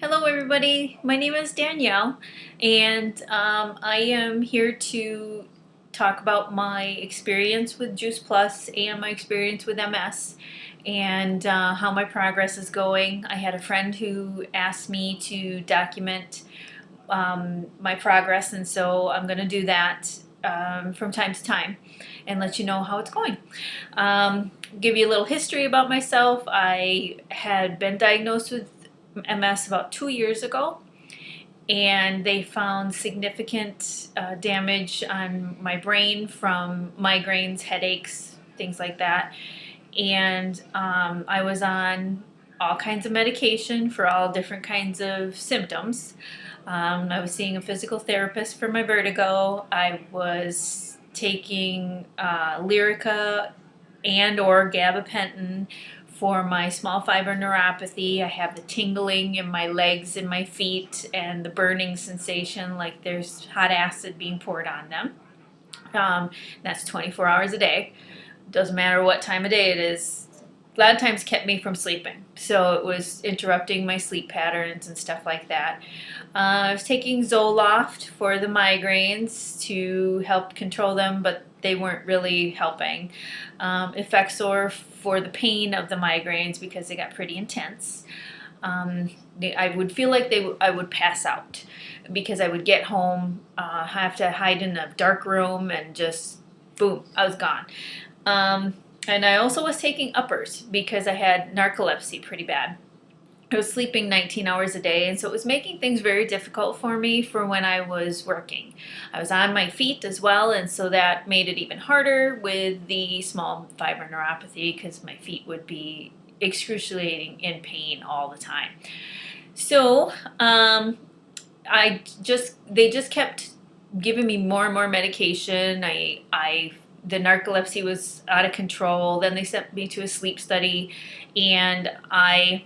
Hello, everybody. My name is Danielle, and I am here to talk about my experience with Juice Plus and my experience with MS and how my progress is going. I had a friend who asked me to document my progress, and so I'm going to do that from time to time and let you know how it's going. Give you a little history about myself. I had been diagnosed with MS about 2 years ago, and they found significant damage on my brain from migraines, headaches, things like that. And I was on all kinds of medication for all different kinds of symptoms. I was seeing a physical therapist for my vertigo. I was taking Lyrica and or gabapentin for my small fiber neuropathy. I have the tingling in my legs and my feet and the burning sensation like there's hot acid being poured on them. That's 24 hours a day. Doesn't matter what time of day it is. A lot of times kept me from sleeping, so it was interrupting my sleep patterns and stuff like that. I was taking Zoloft for the migraines to help control them, but they weren't really helping. Effexor for the pain of the migraines because they got pretty intense. I would feel like I would pass out because I would get home, have to hide in a dark room, and just boom, I was gone. And I also was taking uppers because I had narcolepsy pretty bad. I was sleeping 19 hours a day, and so it was making things very difficult for me for when I was working. I was on my feet as well, and so that made it even harder with the small fiber neuropathy because my feet would be excruciating in pain all the time. So they just kept giving me more and more medication. The narcolepsy was out of control. Then they sent me to a sleep study, and I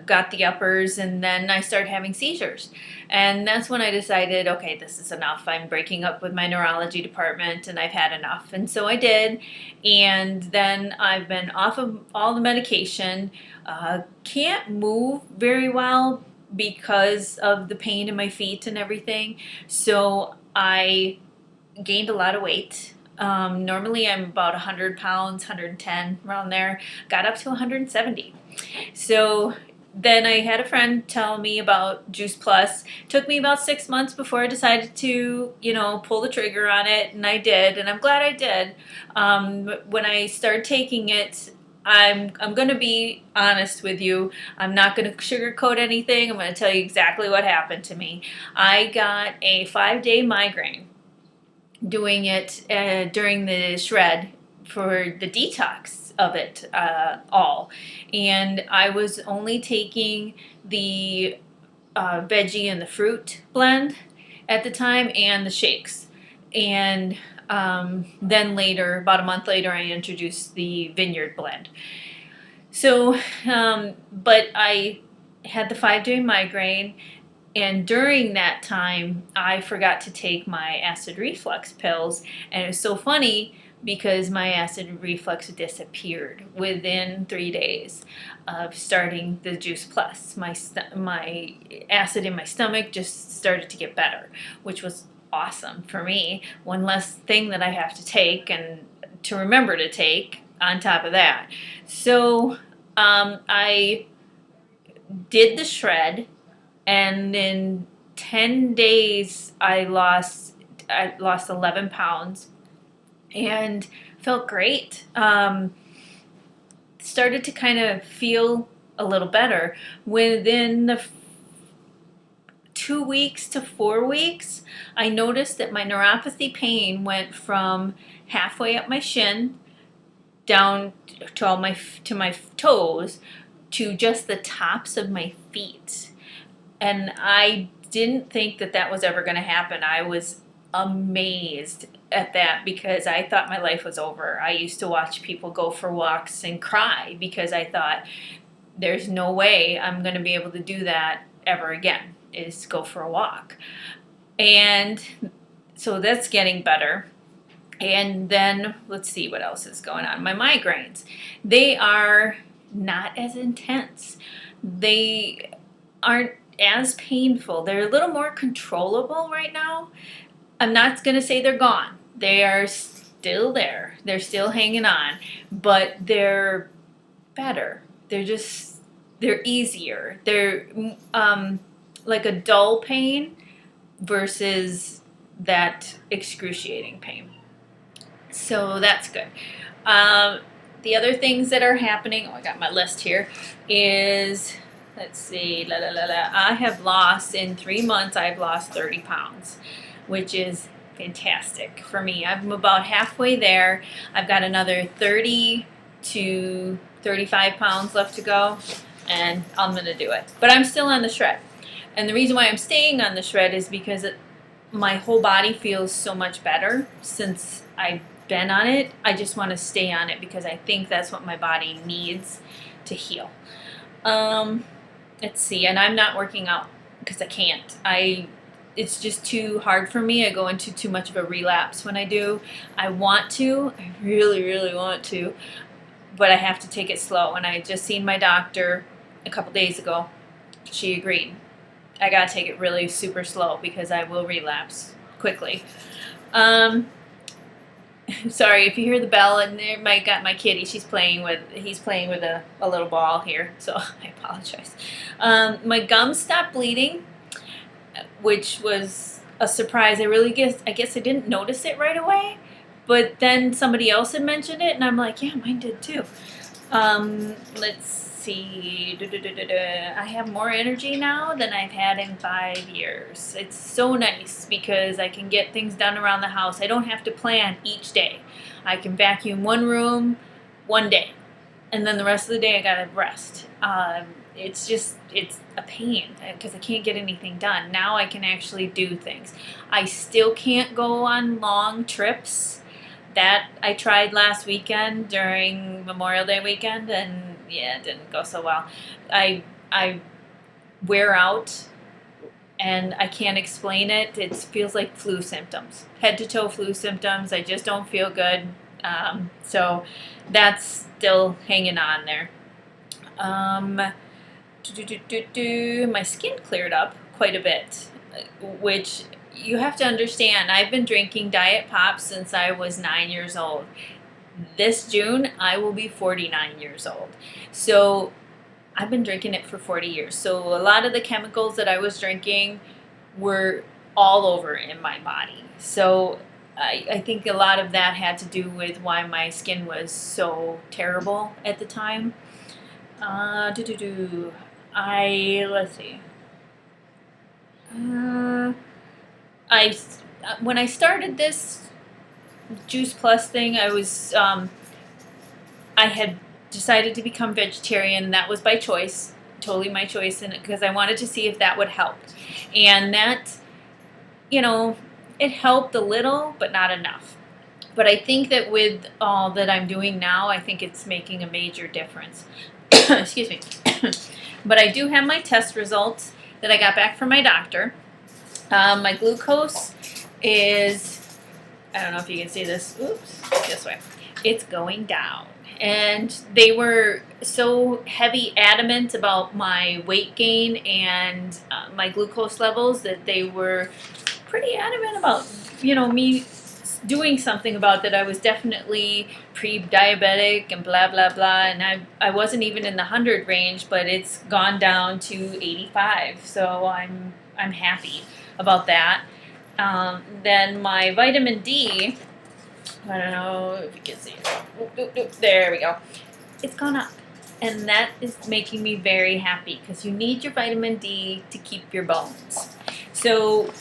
got the uppers, and then I started having seizures. And that's when I decided, okay, this is enough. I'm breaking up with my neurology department, and I've had enough. And so I did. And then I've been off of all the medication. Can't move very well because of the pain in my feet and everything. So I gained a lot of weight. Normally I'm about 100 pounds, 110, around there. Got up to 170. So then I had a friend tell me about Juice Plus. Took me about 6 months before I decided to, pull the trigger on it, and I did, and I'm glad I did. When I started taking it, I'm going to be honest with you. I'm not going to sugarcoat anything. I'm going to tell you exactly what happened to me. I got a 5-day migraine doing it during the shred for the detox of it all. And I was only taking the veggie and the fruit blend at the time and the shakes. And then later, about a month later, I introduced the vineyard blend. So, but I had the 5-day migraine, and during that time, I forgot to take my acid reflux pills. And it was so funny because my acid reflux disappeared within 3 days of starting the Juice Plus. My acid in my stomach just started to get better, which was awesome for me. One less thing that I have to take and to remember to take on top of that. So I did the shred, and in 10 days I lost 11 pounds and felt great. Started to kind of feel a little better. Within the 2 weeks to 4 weeks, I noticed that my neuropathy pain went from halfway up my shin down to my toes to just the tops of my feet. And I didn't think that was ever going to happen. I was amazed at that because I thought my life was over. I used to watch people go for walks and cry because I thought there's no way I'm going to be able to do that ever again, is go for a walk. And so that's getting better. And then let's see what else is going on. My migraines, they are not as intense. They aren't as painful. They're a little more controllable right now. I'm not going to say they're gone. They are still there. They're still hanging on, but they're better. They're easier. They're like a dull pain versus that excruciating pain. So that's good. The other things that are happening, I got my list here, is, let's see, I have lost, in 3 months, I've lost 30 pounds, which is fantastic for me. I'm about halfway there. I've got another 30 to 35 pounds left to go, and I'm going to do it. But I'm still on the shred. And the reason why I'm staying on the shred is because my whole body feels so much better since I've been on it. I just want to stay on it because I think that's what my body needs to heal. Let's see, and I'm not working out because I can't. It's just too hard for me. I go into too much of a relapse when I do. I want to, I really, really want to, but I have to take it slow. And I just seen my doctor a couple days ago. She agreed. I gotta take it really super slow because I will relapse quickly. Sorry if you hear the bell, and there might got my kitty. He's playing with a little ball here, so I apologize. My gums stopped bleeding, which was a surprise. I guess I didn't notice it right away, but then somebody else had mentioned it, and I'm like, yeah, mine did too. Let's see. I have more energy now than I've had in 5 years. It's so nice because I can get things done around the house. I don't have to plan each day. I can vacuum one room one day, and then the rest of the day I gotta rest. It's a pain because I can't get anything done. Now I can actually do things. I still can't go on long trips. That I tried last weekend during Memorial Day weekend, and yeah, it didn't go so well. I wear out, and I can't explain it. It feels like flu symptoms, head to toe flu symptoms. I just don't feel good. So that's still hanging on there. My skin cleared up quite a bit, which you have to understand. I've been drinking Diet Pop since I was 9 years old. This June, I will be 49 years old. So I've been drinking it for 40 years. So a lot of the chemicals that I was drinking were all over in my body. So I think a lot of that had to do with why my skin was so terrible at the time. Let's see. When I started this Juice Plus thing, I had decided to become vegetarian, and that was by choice, totally my choice, and because I wanted to see if that would help. And that, it helped a little, but not enough. But I think that with all that I'm doing now, I think it's making a major difference. Excuse me. But I do have my test results that I got back from my doctor. My glucose is, I don't know if you can see this, this way. It's going down. And they were so adamant about my weight gain and my glucose levels that they were pretty adamant about, me doing something about that. I was definitely pre-diabetic and blah, blah, blah. And I wasn't even in the 100 range, but it's gone down to 85. So I'm happy about that. Then my vitamin D, I don't know if you can see it. There we go. It's gone up. And that is making me very happy because you need your vitamin D to keep your bones. So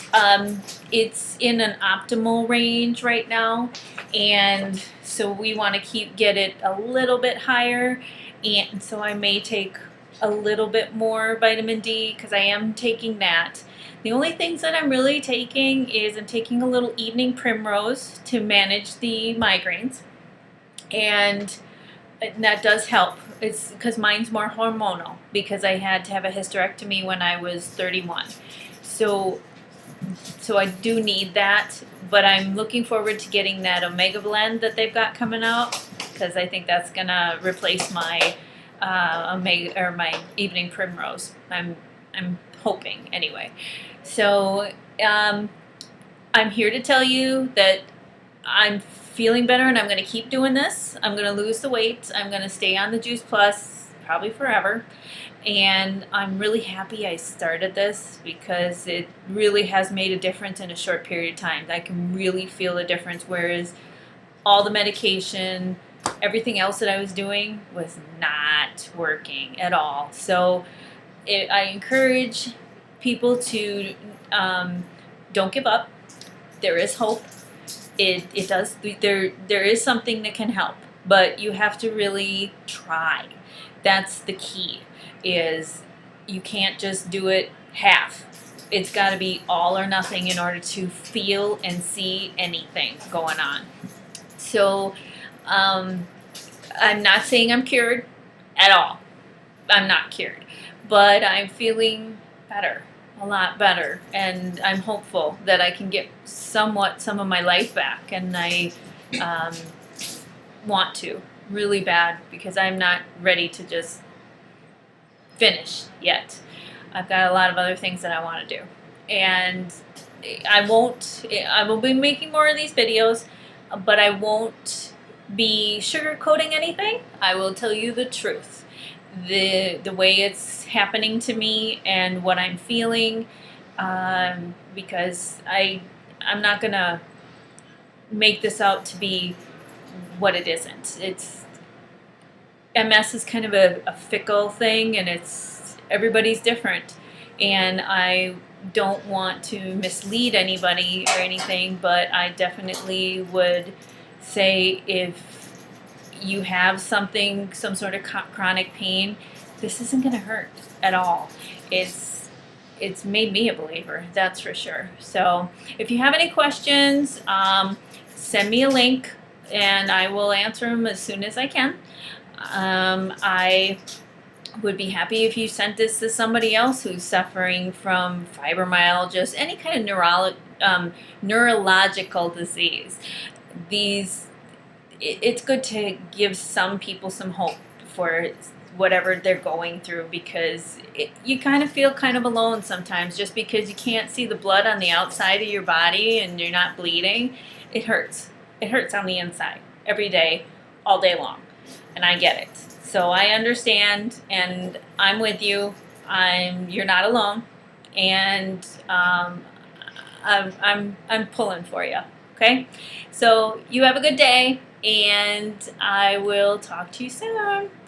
it's in an optimal range right now. And so we want to get it a little bit higher. And so I may take a little bit more vitamin D because I am taking that. The only things that I'm really taking is I'm taking a little evening primrose to manage the migraines, and that does help. It's because mine's more hormonal because I had to have a hysterectomy when I was 31. So I do need that, but I'm looking forward to getting that Omega blend that they've got coming out because I think that's going to replace my my evening primrose. I'm hoping anyway. So I'm here to tell you that I'm feeling better, and I'm going to keep doing this. I'm going to lose the weight. I'm going to stay on the Juice Plus probably forever. And I'm really happy I started this because it really has made a difference in a short period of time. I can really feel a difference, whereas all the medication, everything else that I was doing was not working at all. So I encourage people to don't give up. There is hope. It does, there is something that can help, but you have to really try. That's the key, is you can't just do it half. It's got to be all or nothing in order to feel and see anything going on. So I'm not saying I'm cured at all. I'm not cured, but I'm feeling better, a lot better, and I'm hopeful that I can get some of my life back, and I um, want to really bad, because I'm not ready to just finish yet. I've got a lot of other things that I want to do, and I will be making more of these videos, but I won't be sugarcoating anything. I will tell you the truth, the way it's happening to me and what I'm feeling, because I'm not gonna make this out to be what it isn't. MS is kind of a fickle thing, and everybody's different, and I don't want to mislead anybody or anything, but I definitely would say, if you have some sort of chronic pain, this isn't going to hurt at all. It's made me a believer, that's for sure. So if you have any questions, send me a link and I will answer them as soon as I can. I would be happy if you sent this to somebody else who's suffering from fibromyalgia, any kind of neurological disease. It's good to give some people some hope for whatever they're going through, because you kind of feel kind of alone sometimes, just because you can't see the blood on the outside of your body and you're not bleeding. It hurts. It hurts on the inside every day, all day long. And I get it. So I understand, and I'm with you. You're not alone, and I'm pulling for you. Okay, so you have a good day, and I will talk to you soon.